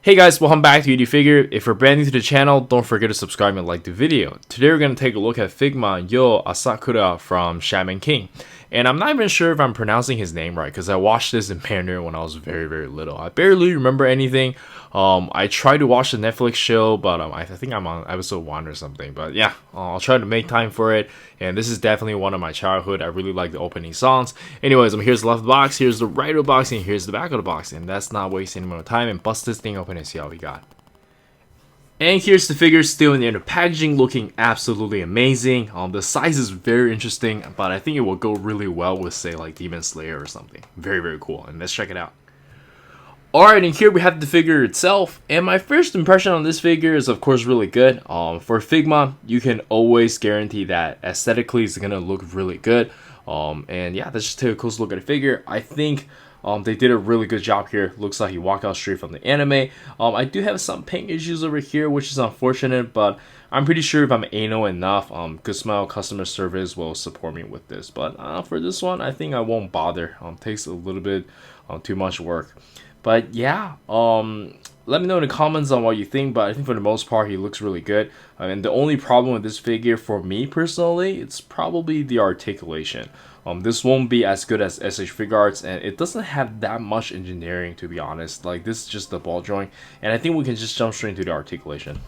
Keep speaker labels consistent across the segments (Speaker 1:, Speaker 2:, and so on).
Speaker 1: Hey guys, welcome back to Figure. If you're brand new to the channel, don't forget to subscribe and like the video. Today we're going to take a look at Figma Yo Asakura from Shaman King. And I'm not even sure if I'm pronouncing his name right because I watched this in Mandarin when I was very little. I barely remember anything. I tried to watch the Netflix show, but I think I'm on episode 1 or something. But yeah, I'll try to make time for it. And this is definitely one of my childhood. I really like the opening songs. Anyways, here's the left box, here's the right of the box, and here's the back of the box. And that's not wasting any more time, and bust this thing open and see how we got. And here's the figure still in the inner packaging, looking absolutely amazing. The size is very interesting, but I think it will go really well with, say, like Demon Slayer or something. Very cool, and let's check it out. Alright, and here we have the figure itself, and my first impression on this figure is of course really good. For Figma, you can always guarantee that aesthetically it's gonna look really good. And yeah, let's just take a close look at the figure. I think they did a really good job here. Looks like he walked out straight from the anime. I do have some paint issues over here, which is unfortunate, but I'm pretty sure if I'm anal enough, Good Smile customer service will support me with this. But for this one, I think I won't bother. Takes a little bit too much work. But yeah, let me know in the comments on what you think, but I think for the most part he looks really good. And the only problem with this figure for me personally, it's probably the articulation. This won't be as good as SH Figuarts, and it doesn't have that much engineering, to be honest. Like, this is just the ball joint, and I think we can just jump straight into the articulation.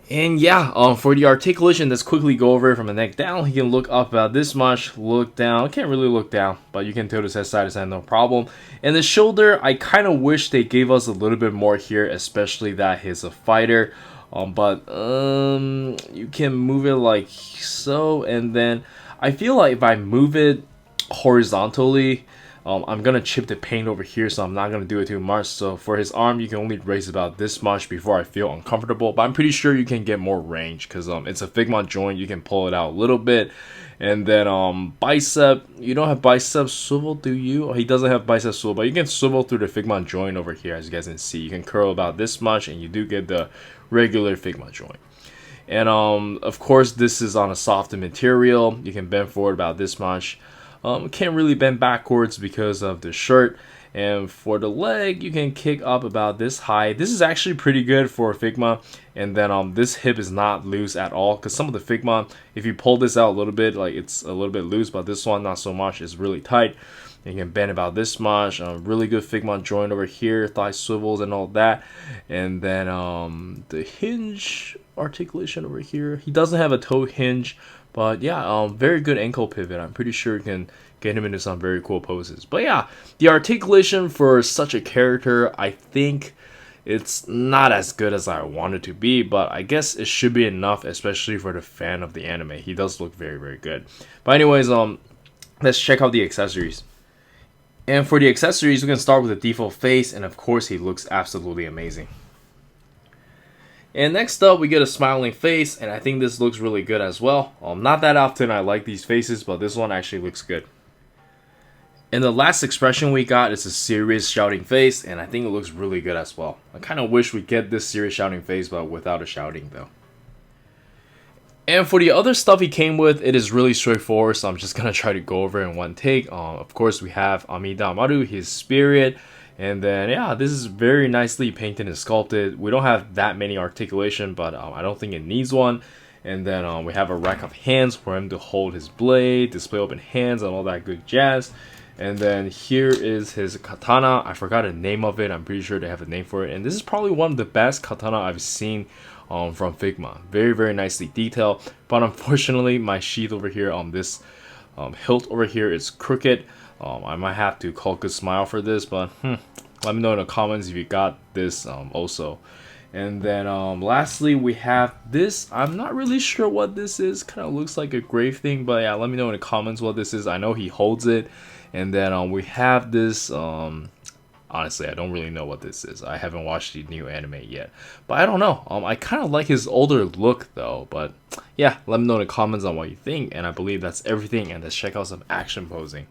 Speaker 1: And yeah, for the articulation, let's quickly go over it from the neck down. He can look up about this much, look down. Can't really look down, but you can tilt his head side to side, no problem. And the shoulder, I kind of wish they gave us a little bit more here, especially that he's a fighter. But you can move it like so, and then I feel like if I move it horizontally, I'm gonna chip the paint over here, so I'm not gonna do it too much. So for his arm, you can only raise about this much before I feel uncomfortable, but I'm pretty sure you can get more range because it's a Figma joint. You can pull it out a little bit. And then bicep, you don't have bicep swivel, do you? He doesn't have bicep swivel, but you can swivel through the Figma joint over here, as you guys can see. You can curl about this much, and you do get the regular Figma joint. And of course, this is on a softer material. You can bend forward about this much. Can't really bend backwards because of the shirt. And for the leg, you can kick up about this high. This is actually pretty good for Figma. And then this hip is not loose at all, because some of the Figma, if you pull this out a little bit, like it's a little bit loose, but this one not so much. It's really tight. And you can bend about this much. Really good Figma joint over here, thigh swivels and all that. And then the hinge articulation over here. He doesn't have a toe hinge, but yeah, very good ankle pivot. I'm pretty sure you can get him into some very cool poses. But yeah, the articulation for such a character, I think it's not as good as I want it to be, but I guess it should be enough, especially for the fan of the anime. He does look very good. But anyways, let's check out the accessories. And for the accessories, we can start with the default face, and of course he looks absolutely amazing. And next up, we get a smiling face, and I think this looks really good as well. Not that often I like these faces, but this one actually looks good. And the last expression we got is a serious shouting face, and I think it looks really good as well. I kind of wish we get this serious shouting face, but without a shouting though. And for the other stuff he came with, it is really straightforward, so I'm just going to try to go over it in one take. Of course, we have Amida Amaru, his spirit. And then, yeah, this is very nicely painted and sculpted. We don't have that many articulation, but I don't think it needs one. And then we have a rack of hands for him to hold his blade, display open hands, and all that good jazz. And then here is his katana. I forgot the name of it. I'm pretty sure they have a name for it. And this is probably one of the best katana I've seen from Figma. Very nicely detailed. But unfortunately, my sheath over here on this hilt over here is crooked. I might have to call Good Smile for this, but let me know in the comments if you got this also. And then lastly, we have this. I'm not really sure what this is. Kind of looks like a grave thing, but yeah, let me know in the comments what this is. I know he holds it. And then we have this. Honestly, I don't really know what this is. I haven't watched the new anime yet, but I don't know. I kind of like his older look though. But yeah, let me know in the comments on what you think. And I believe that's everything. And let's check out some action posing.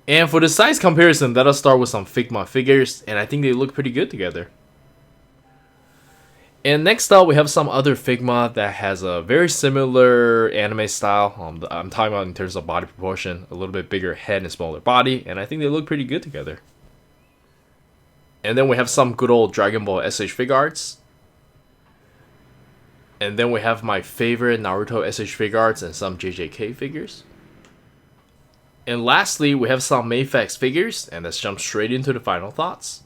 Speaker 1: And for the size comparison, let us start with some Figma figures, and I think they look pretty good together. And next up, we have some other Figma that has a very similar anime style. I'm talking about in terms of body proportion, a little bit bigger head and smaller body, and I think they look pretty good together. And then we have some good old Dragon Ball SH fig arts. And then we have my favorite Naruto SH fig arts and some JJK figures. And lastly, we have some Mayfax figures, and let's jump straight into the final thoughts.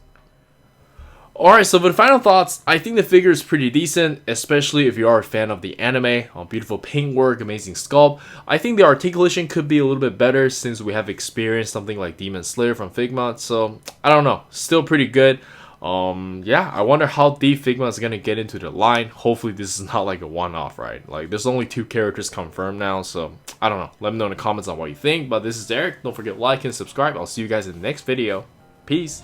Speaker 1: Alright, so for the final thoughts, I think the figure is pretty decent, especially if you are a fan of the anime. Beautiful paintwork, amazing sculpt. I think the articulation could be a little bit better since we have experienced something like Demon Slayer from Figma, so I don't know, still pretty good. Yeah, I wonder how deep Figma is gonna get into the line. Hopefully this is not like a one-off, right? Like, there's only 2 characters confirmed now, so I don't know. Let me know in the comments on what you think. But this is Eric. Don't forget to like and subscribe. I'll see you guys in the next video. Peace.